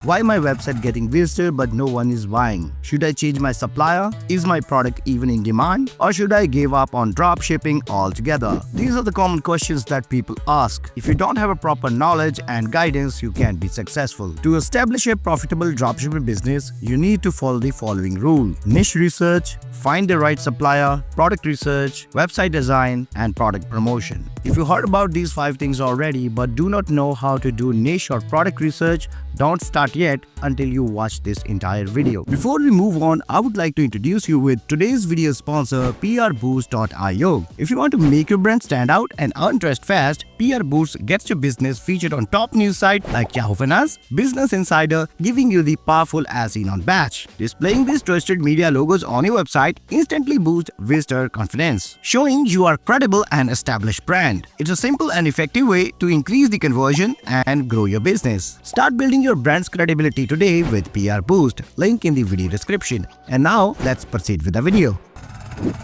Why my website getting visited but no one is buying? Should I change my supplier? Is my product even in demand? Or should I give up on dropshipping altogether? These are the common questions that people ask. If you don't have a proper knowledge and guidance, you can't be successful. To establish a profitable dropshipping business, you need to follow the following rule: niche research, find the right supplier, product research, website design, and product promotion. If you heard about these 5 things already but do not know how to do niche or product research, don't start yet until you watch this entire video. Before we move on, I would like to introduce you with today's video sponsor, 𝗲𝗚𝗍.io. If you want to make your brand stand out and earn trust fast, 𝗲𝗚𝗍 gets your business featured on top news sites like Yahoo Finance, Business Insider, giving you the powerful as seen on batch. Displaying these trusted media logos on your website instantly boosts visitor confidence, showing you are credible and established brand. It's a simple and effective way to increase the conversion and grow your business. Start building your brand's credibility today with 𝗲𝗚𝗍, link in the video description. And now let's proceed with the video.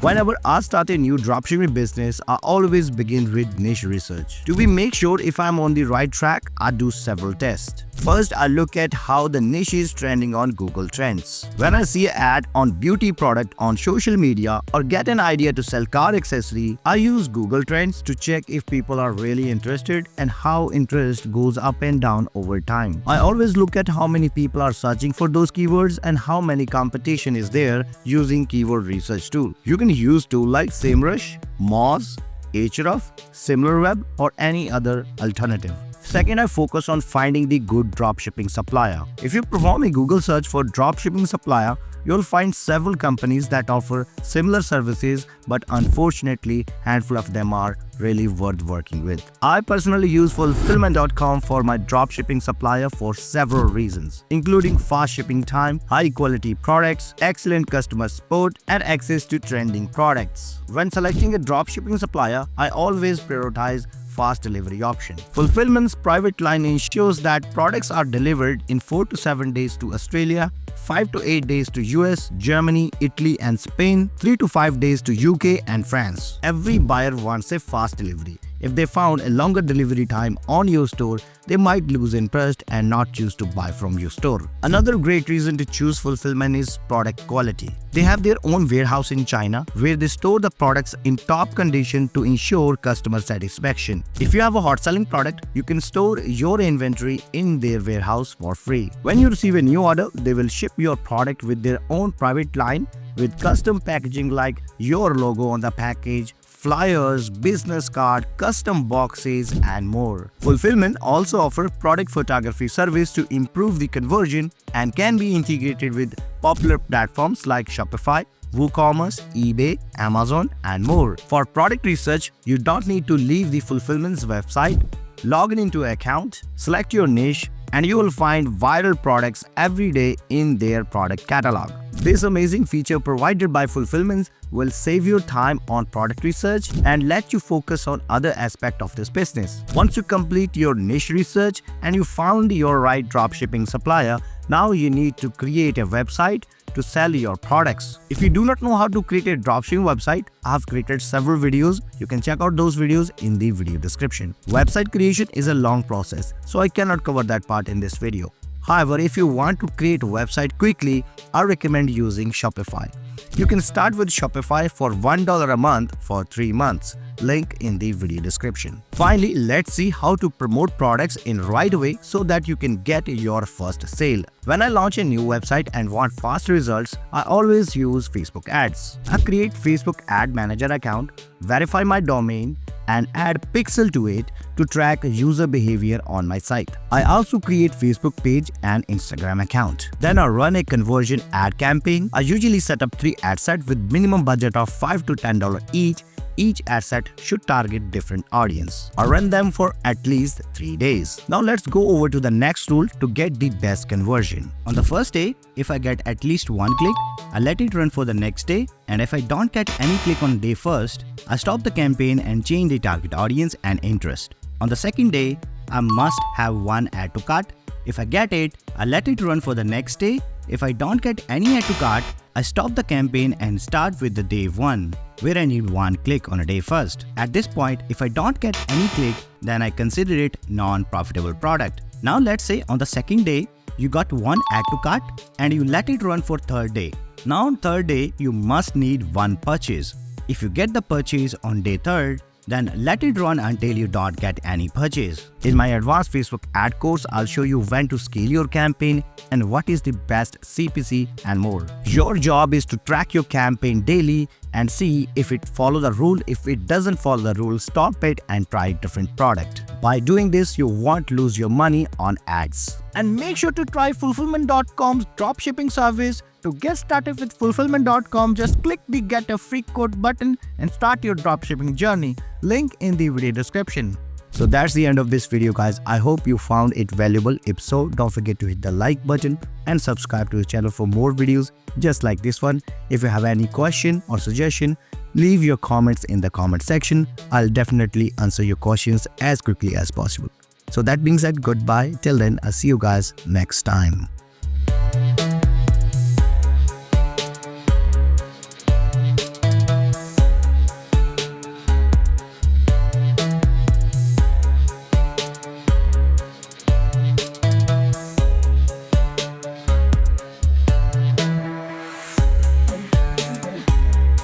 Whenever I start a new dropshipping business, I always begin with niche research. To make sure if I'm on the right track, I do several tests. First, I look at how the niche is trending on Google Trends. When I see an ad on beauty product on social media or get an idea to sell car accessory, I use Google Trends to check if people are really interested and how interest goes up and down over time. I always look at how many people are searching for those keywords and how many competition is there using keyword research tool. You can use tools like SEMrush, Moz, 𝗟𝗲𝗿, SimilarWeb, or any other alternative. Second, I focus on finding the good dropshipping supplier. If you perform a Google search for dropshipping supplier, you'll find several companies that offer similar services, but unfortunately, handful of them are really worth working with. I personally use Fulfillman.com for my dropshipping supplier for several reasons, including fast shipping time, high quality products, excellent customer support, and access to trending products. When selecting a dropshipping supplier, I always prioritize fast delivery option. Fulfillman's private line ensures that products are delivered in 4 to 7 days to Australia, 5 to 8 days to US, Germany, Italy and Spain, 3 to 5 days to UK and France. Every buyer wants a fast delivery. If they found a longer delivery time on your store, they might lose interest and not choose to buy from your store. Another great reason to choose Fulfillment is product quality. They have their own warehouse in China where they store the products in top condition to ensure customer satisfaction. If you have a hot selling product, you can store your inventory in their warehouse for free. When you receive a new order, they will ship your product with their own private line with custom packaging like your logo on the package, flyers, business card, custom boxes, and more. Fulfillment also offers product photography service to improve the conversion and can be integrated with popular platforms like Shopify, WooCommerce, eBay, Amazon, and more. For product research, you don't need to leave the Fulfillment's website. Log into an account, select your niche, and you will find viral products every day in their product catalog. This amazing feature provided by Fulfillment will save your time on product research and let you focus on other aspects of this business. Once you complete your niche research and you found your right dropshipping supplier, now you need to create a website to sell your products. If you do not know how to create a dropshipping website, I have created several videos. You can check out those videos in the video description. Website creation is a long process, so I cannot cover that part in this video. However, if you want to create a website quickly, I recommend using Shopify. You can start with Shopify for $1 a month for 3 months. Link in the video description. Finally, let's see how to promote products in right way so that you can get your first sale. When I launch a new website and want fast results, I always use Facebook ads. I create Facebook ad manager account, verify my domain, and add pixel to it to track user behavior on my site. I also create Facebook page and Instagram account. Then I run a conversion ad campaign. I usually set up 3 ad sets with minimum budget of $5 to $10 each. Each ad set should target different audience. I run them for at least 3 days. Now let's go over to the next rule to get the best conversion. On the first day, if I get at least 1 click, I let it run for the next day, and if I don't get any click on day first, I stop the campaign and change the target audience and interest. On the second day, I must have 1 add to cart. If I get it, I let it run for the next day. If I don't get any add to cart, I stop the campaign and start with the day 1, where I need 1 click on a day first. At this point, if I don't get any click, then I consider it non-profitable product. Now let's say on the second day, you got one add to cart and you let it run for third day. Now on third day, you must need one purchase. If you get the purchase on day third, then let it run until you don't get any purchase. In my advanced Facebook ad course, I'll show you when to scale your campaign and what is the best CPC and more. Your job is to track your campaign daily and see if it follows the rule. If it doesn't follow the rule, stop it and try a different product. By doing this, you won't lose your money on ads. And make sure to try Fulfillman.com's dropshipping service. To get started with Fulfillman.com, just click the Get a Free Code button and start your dropshipping journey. Link in the video description. So that's the end of this video, guys. I hope you found it valuable. If so, don't forget to hit the like button and subscribe to the channel for more videos just like this one. If you have any question or suggestion, leave your comments in the comment section. I'll definitely answer your questions as quickly as possible. So that being said, goodbye. Till then, I'll see you guys next time.